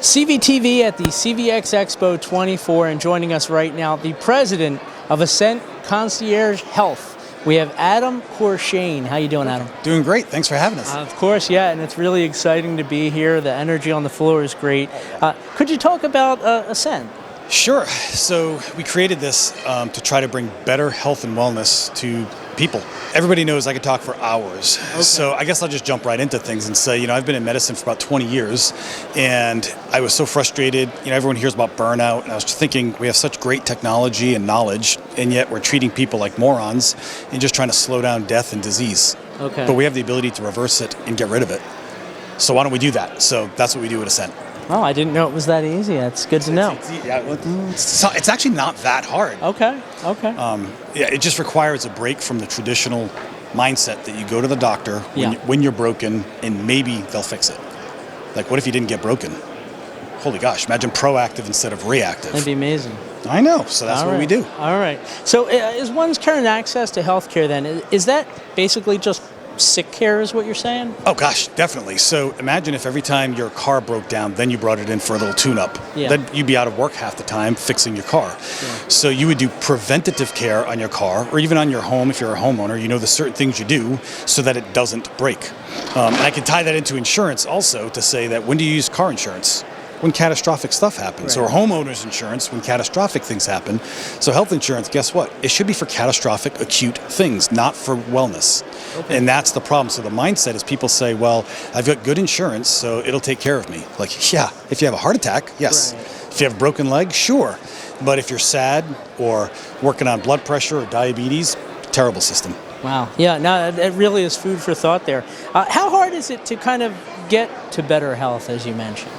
CVTV at the CVX Expo 24, and joining us right now, the president of Ascent Concierge Health. We have Adam Courchaine. How you doing, Adam? Doing great. Thanks for having us. Of course, yeah, and it's really exciting to be here. The energy on the floor is great. Could you talk about Ascent? Sure. So we created this to try to bring better health and wellness to people. Everybody knows I could talk for hours. Okay. So I guess I'll just jump right into things and say, I've been in medicine for about 20 years, and I was so frustrated. Everyone hears about burnout, and I was just thinking we have such great technology and knowledge, and yet we're treating people like morons and just trying to slow down death and disease. Okay. But we have the ability to reverse it and get rid of it. So why don't we do that? So that's what we do at Ascent. Oh, I didn't know it was that easy. That's good to know. It's actually not that hard. Okay. It just requires a break from the traditional mindset that you go to the doctor when you're broken and maybe they'll fix it. Like, what if you didn't get broken? Holy gosh, imagine proactive instead of reactive. That'd be amazing. I know, so that's what we do. All right. So is one's current access to healthcare then, is that basically just sick care is what you're saying? Oh gosh, definitely. So imagine if every time your car broke down, then you brought it in for a little tune-up. Yeah. Then you'd be out of work half the time fixing your car. Yeah. So you would do preventative care on your car, or even on your home if you're a homeowner. There's certain things you do so that it doesn't break. And I can tie that into insurance also to say that when do you use car insurance? When catastrophic stuff happens, or homeowners insurance when catastrophic things happen. So health insurance, guess what? It should be for catastrophic, acute things, not for wellness. Okay. And that's the problem. So the mindset is people say, well, I've got good insurance, so it'll take care of me. Like, yeah, if you have a heart attack, yes. Right. If you have a broken leg, sure. But if you're sad or working on blood pressure or diabetes, terrible system. Wow. Yeah, no, it really is food for thought there. How hard is it to kind of get to better health, as you mentioned?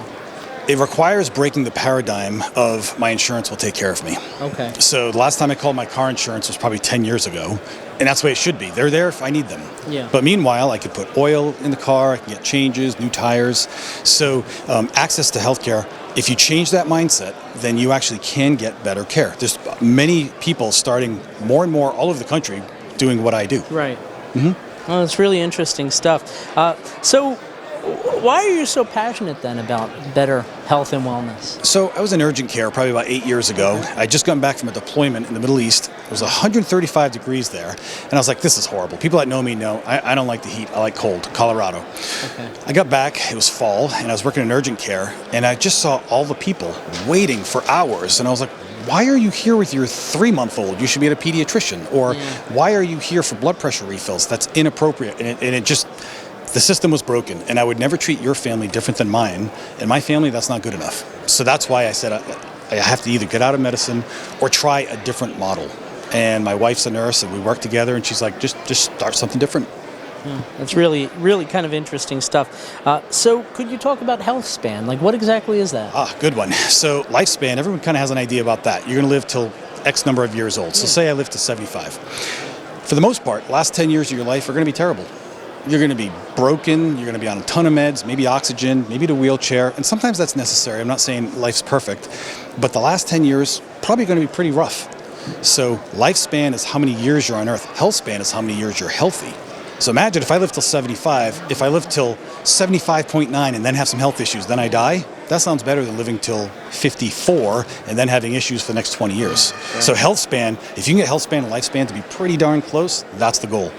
It requires breaking the paradigm of my insurance will take care of me. Okay. So the last time I called my car insurance was probably 10 years ago, and that's the way it should be. They're there if I need them. Yeah. But meanwhile, I could put oil in the car, I can get changes, new tires. So access to healthcare, if you change that mindset, then you actually can get better care. There's many people starting more and more all over the country doing what I do. Right. Mm-hmm. Well, it's really interesting stuff. So why are you so passionate then about better health and wellness? So I was in urgent care probably about 8 years ago. I'd just gotten back from a deployment in the Middle East. It was 135 degrees there. And I was like, this is horrible. People that know me know I don't like the heat. I like cold, Colorado. Okay. I got back, it was fall, and I was working in urgent care. And I just saw all the people waiting for hours. And I was like, why are you here with your 3-month-old? You should be at a pediatrician. Or why are you here for blood pressure refills? That's inappropriate. And it just... The system was broken, and I would never treat your family different than mine. And my family, that's not good enough. So that's why I said I have to either get out of medicine or try a different model. And my wife's a nurse, and we work together, and she's like, just start something different. That's really, really kind of interesting stuff. So could you talk about healthspan? Like, what exactly is that? Good one. So lifespan, everyone kind of has an idea about that. You're going to live till X number of years old. So say I live to 75. For the most part, last 10 years of your life are going to be terrible. You're going to be broken, you're going to be on a ton of meds, maybe oxygen, maybe a wheelchair, and sometimes that's necessary. I'm not saying life's perfect, but the last 10 years, probably going to be pretty rough. So lifespan is how many years you're on Earth. Healthspan is how many years you're healthy. So imagine if I live till 75, if I live till 75.9 and then have some health issues, then I die, that sounds better than living till 54 and then having issues for the next 20 years. Right. So healthspan, if you can get healthspan and lifespan to be pretty darn close, that's the goal.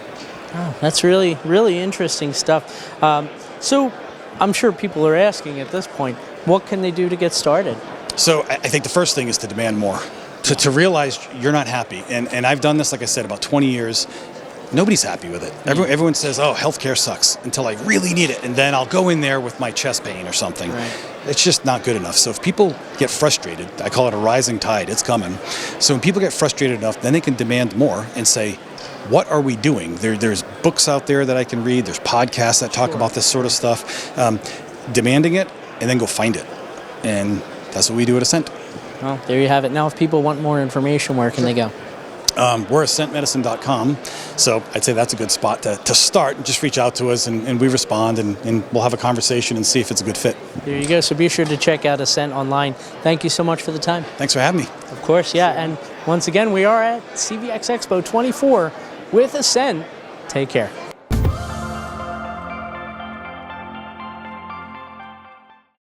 Oh, that's really, really interesting stuff. So I'm sure people are asking at this point, what can they do to get started? So I think the first thing is to demand more, to realize you're not happy. And I've done this, like I said, about 20 years. Nobody's happy with it. Everyone says, oh, healthcare sucks until I really need it. And then I'll go in there with my chest pain or something. Right. It's just not good enough. So if people get frustrated, I call it a rising tide, it's coming. So when people get frustrated enough, then they can demand more and say, what are we doing? There's books out there that I can read. There's podcasts that talk about this sort of stuff. Demanding it, and then go find it. And that's what we do at Ascent. Well, there you have it. Now, if people want more information, where can they go? We're ascentmedicine.com. So I'd say that's a good spot to start. Just reach out to us, and we respond, and we'll have a conversation and see if it's a good fit. There you go. So be sure to check out Ascent online. Thank you so much for the time. Thanks for having me. Of course, yeah. And once again, we are at CVX Expo 24 with Ascent. Take care.